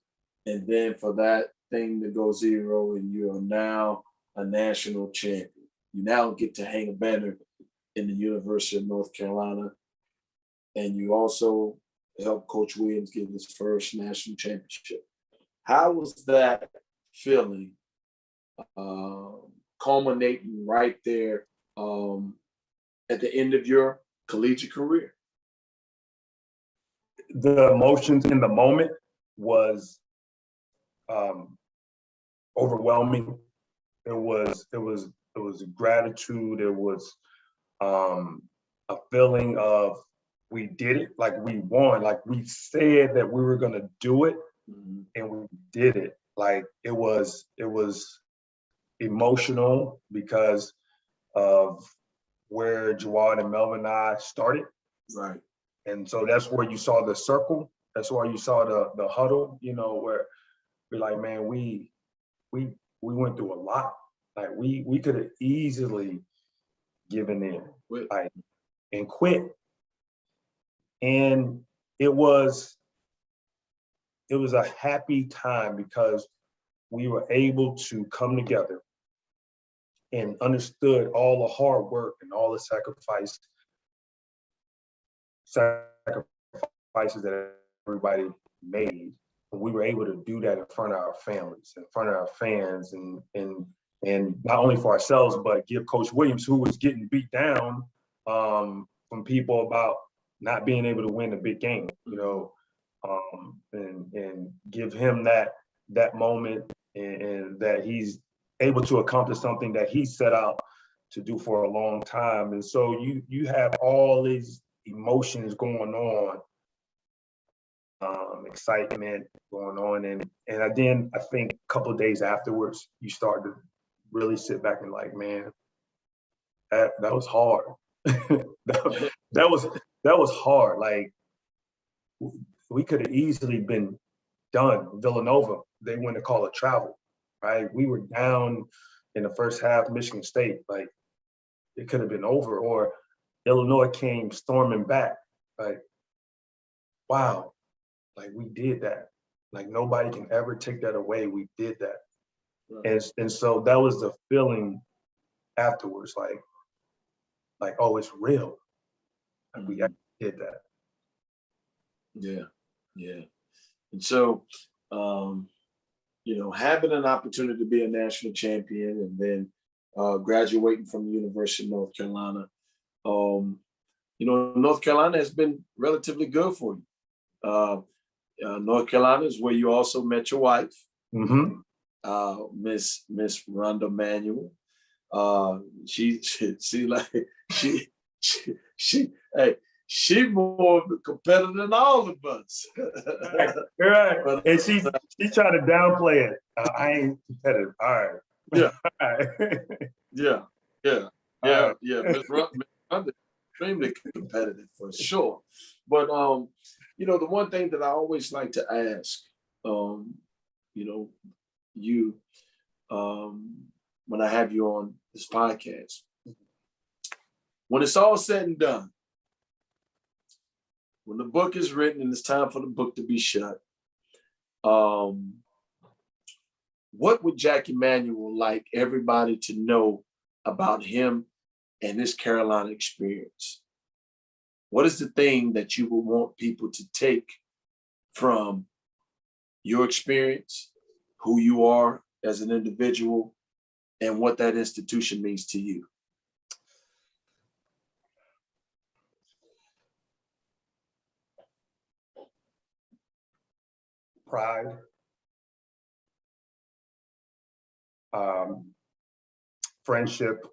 and then for that thing to go zero, and you are now a national champion. You now get to hang a banner in the University of North Carolina, and you also helped Coach Williams get his first national championship. How was that feeling, culminating right there at the end of your collegiate career? The emotions in the moment was overwhelming. It was gratitude. It was a feeling of we did it, like we won, like we said that we were gonna do it, and we did it. Like it was emotional because of where Jawad and Melvin and I started. Right. And so that's where you saw the circle. That's where you saw the huddle, where we're like, man, we went through a lot. Like we could have easily given in, like, and quit. And it was a happy time because we were able to come together and understood all the hard work and all the sacrifices that everybody made. And we were able to do that in front of our families, in front of our fans, and not only for ourselves, but give Coach Williams, who was getting beat down from people about not being able to win a big game, and give him that moment, and that he's able to accomplish something that he set out to do for a long time. And so you have all these emotions going on, excitement going on, and then I think a couple of days afterwards, you start to really sit back and like, man, that was hard. that was hard. Like we could have easily been done. Villanova, they went to call it travel, right? We were down in the first half, Michigan State, like it could have been over, or Illinois came storming back. Like, wow, like we did that. Like nobody can ever take that away. We did that. Right. And so that was the feeling afterwards, like, oh, it's real. And we actually did that. Yeah. And so, having an opportunity to be a national champion and then graduating from the University of North Carolina, North Carolina has been relatively good for you. North Carolina is where you also met your wife, Miss Rhonda Manuel. She more competitive than all of us. Right. But, and she's trying to downplay it. I ain't competitive. All right. Yeah. All right. Yeah. Miss Rhonda, extremely competitive for sure. But the one thing that I always like to ask, you, when I have you on this podcast, when it's all said and done, when the book is written and it's time for the book to be shut, what would Jack Emanuel like everybody to know about him and his Carolina experience? What is the thing that you would want people to take from your experience, who you are as an individual, and what that institution means to you? Pride, friendship,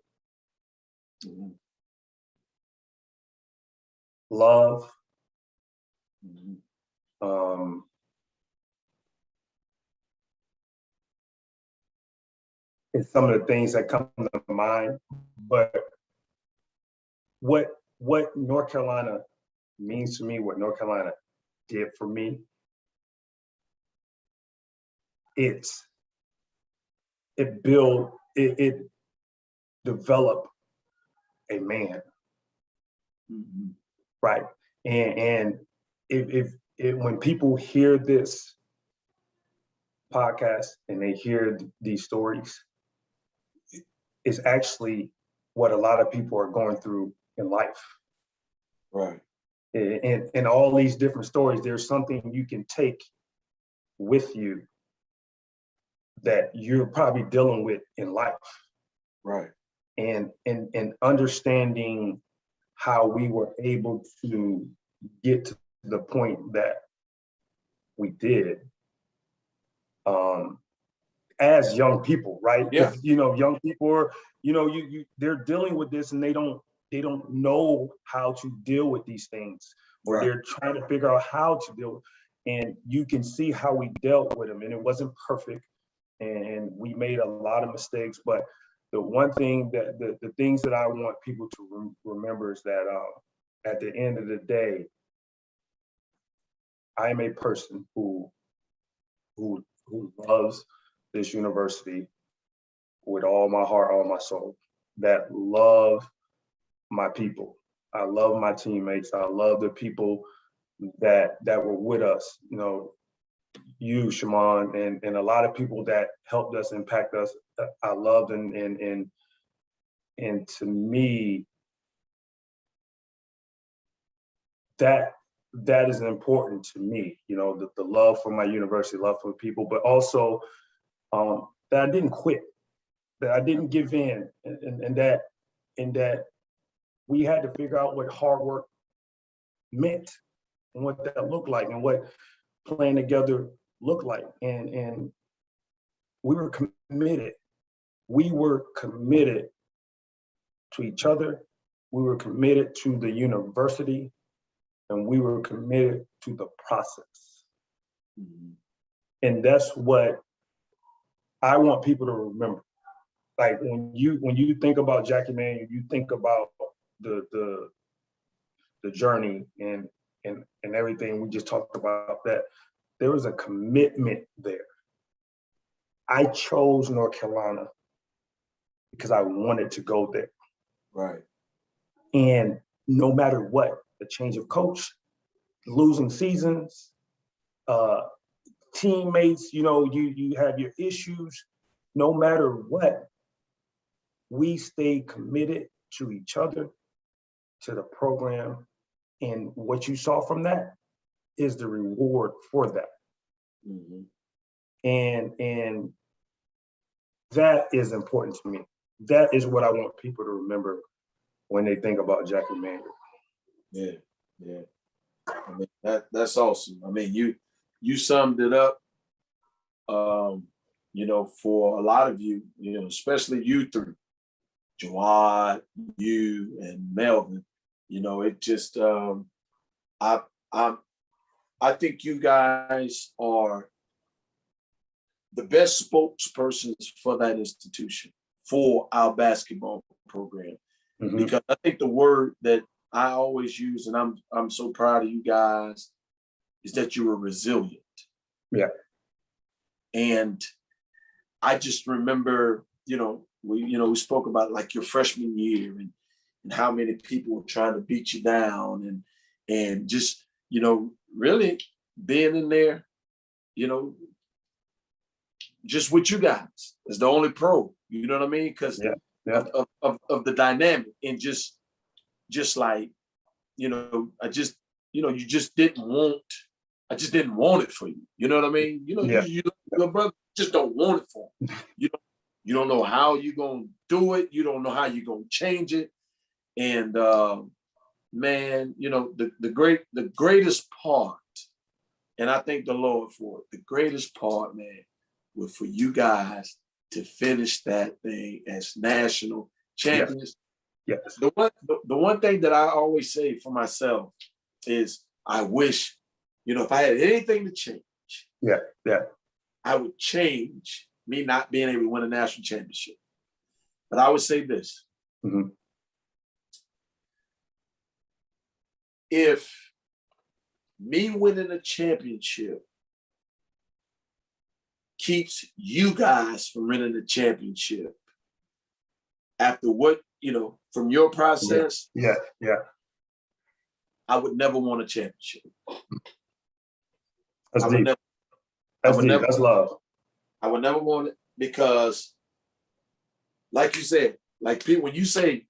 love, and some of the things that come to mind. But what North Carolina means to me, what North Carolina did for me, it developed a man. Mm-hmm. right? And if when people hear this podcast and they hear these stories, it's actually what a lot of people are going through in life. Right. In all these different stories, there's something you can take with you that you're probably dealing with in life. Right. And understanding how we were able to get to the point that we did, as young people, right? Yeah. Because young people are, they're dealing with this and they don't know how to deal with these things, or Right. they're trying to figure out how to deal with. And you can see how we dealt with them, and it wasn't perfect, and we made a lot of mistakes. But the one thing that the things that I want people to remember is that at the end of the day, I am a person who loves this university with all my heart, all my soul, that love my people. I love my teammates. I love the people that were with us, you, Shimon, and a lot of people that helped us, impact us. I loved, and to me, that is important to me, the love for my university, love for people, but also that I didn't quit, that I didn't give in, and that we had to figure out what hard work meant and what that looked like and what playing together looked like. And we were committed. We were committed to each other. We were committed to the university, and we were committed to the process. Mm-hmm. And that's what I want people to remember. Like when you think about Jackie Manuel, you think about the journey and everything we just talked about, that there was a commitment there. I chose North Carolina because I wanted to go there. Right. And no matter what, the change of coach, losing seasons, teammates, you have your issues. No matter what, we stayed committed to each other, to the program. And what you saw from that is the reward for that. Mm-hmm. And that is important to me. That is what I want people to remember when they think about Jackie Manuel. Yeah, yeah. I mean, that's awesome. I mean, you summed it up. For a lot of you, especially you three, Jawad, you, and Melvin. It just I think you guys are the best spokespersons for that institution, for our basketball program. Mm-hmm. Because I think the word that I always use, and I'm so proud of you guys, is that you were resilient. Yeah. And I just remember, we spoke about like your freshman year and how many people were trying to beat you down and just, really being in there, just with you guys as the only pro, you know what I mean? Because of the dynamic, and just like, I just, you just didn't want, I just didn't want it for you. You know what I mean? Your brother just don't want it for him. You don't know how you're going to do it. You don't know how you're going to change it. And man, the greatest part, and I thank the Lord for it, the greatest part, man, was for you guys to finish that thing as national champions. Yes. The one thing that I always say for myself is I wish, if I had anything to change, I would change me not being able to win a national championship. But I would say this. Mm-hmm. If me winning a championship keeps you guys from winning the championship, after what, from your process, yeah. I would never want a championship. That's I deep. would never, That's I would deep. never, That's love. I would never want it because, like you said, like people, when you say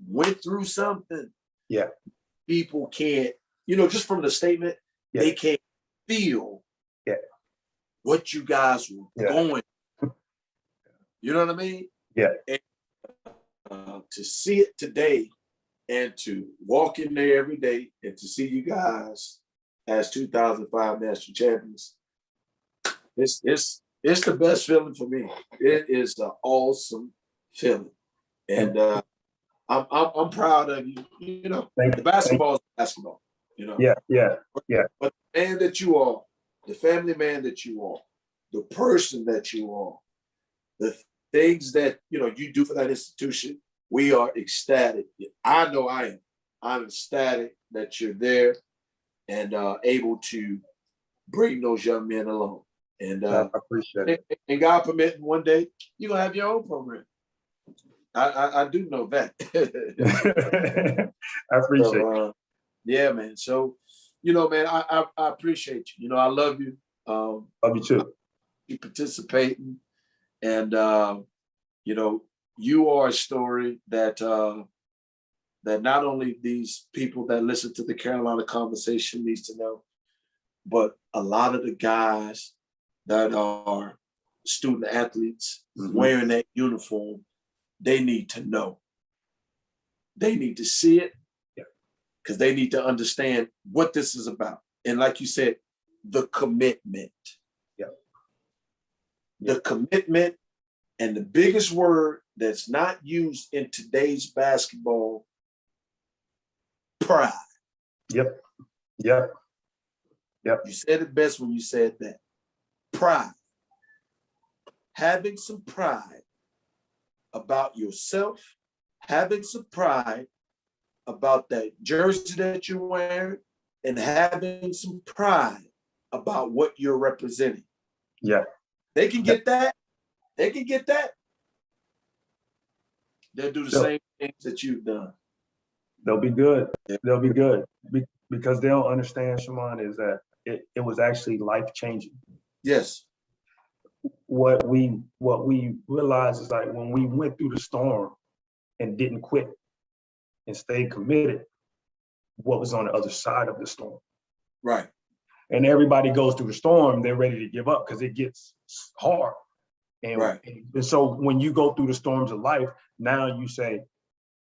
went through something, Yeah. people can't, just from the statement, Yeah. they can't feel what you guys were going. You know what I mean? Yeah. And, to see it today and to walk in there every day and to see you guys as 2005 national champions, it's the best feeling for me. It is an awesome feeling, and I'm proud of you. The basketball is basketball. Yeah. But the man that you are, the family man that you are, the person that you are, the things that you do for that institution, we are ecstatic. I know I am. I'm ecstatic that you're there and able to bring those young men along. And I appreciate it. And God permitting, one day you're gonna have your own program. I do know that. I appreciate it. Yeah, man. So, man, I appreciate you. I love you. Love you too. You participating, and you are a story that that not only these people that listen to the Carolina Conversation needs to know, but a lot of the guys that are student athletes wearing that uniform, they need to know. They need to see it because they need to understand what this is about. And like you said, the commitment. The commitment, and the biggest word that's not used in today's basketball, pride. Yep. You said it best when you said that. Pride. Having some pride about yourself, having some pride about that jersey that you're wearing, and having some pride about what you're representing. Yeah. They can get that. They can get that. They'll do the same things that you've done. They'll be good. They'll be good. Because they'll understand, Shaman, is that it was actually life-changing. Yes. What we realized is like when we went through the storm and didn't quit and stayed committed, what was on the other side of the storm. Right. And everybody goes through the storm, they're ready to give up because it gets hard. And so when you go through the storms of life, now you say,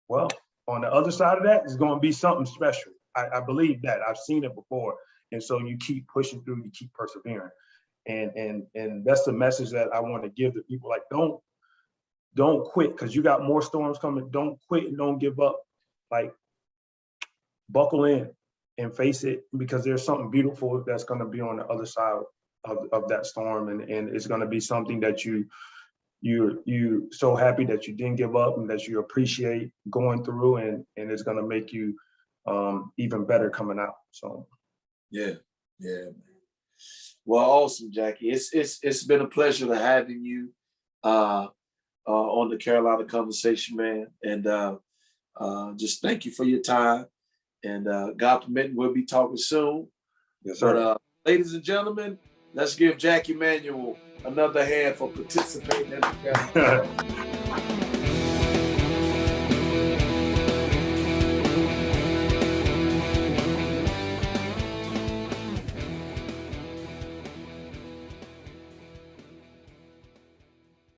well, on the other side of that is going to be something special. I believe that. I've seen it before. And so you keep pushing through, you keep persevering. And that's the message that I want to give to people. Like, don't quit because you got more storms coming. Don't quit and don't give up. Like, buckle in and face it because there's something beautiful that's going to be on the other side of that storm. And it's going to be something that you're so happy that you didn't give up and that you appreciate going through, and it's going to make you even better coming out. So yeah. Well, awesome, Jackie. It's been a pleasure to having you on the Carolina Conversation, man. And just thank you for your time. And God permitting, we'll be talking soon. Yes, sir. But ladies and gentlemen, let's give Jackie Manuel another hand for participating in the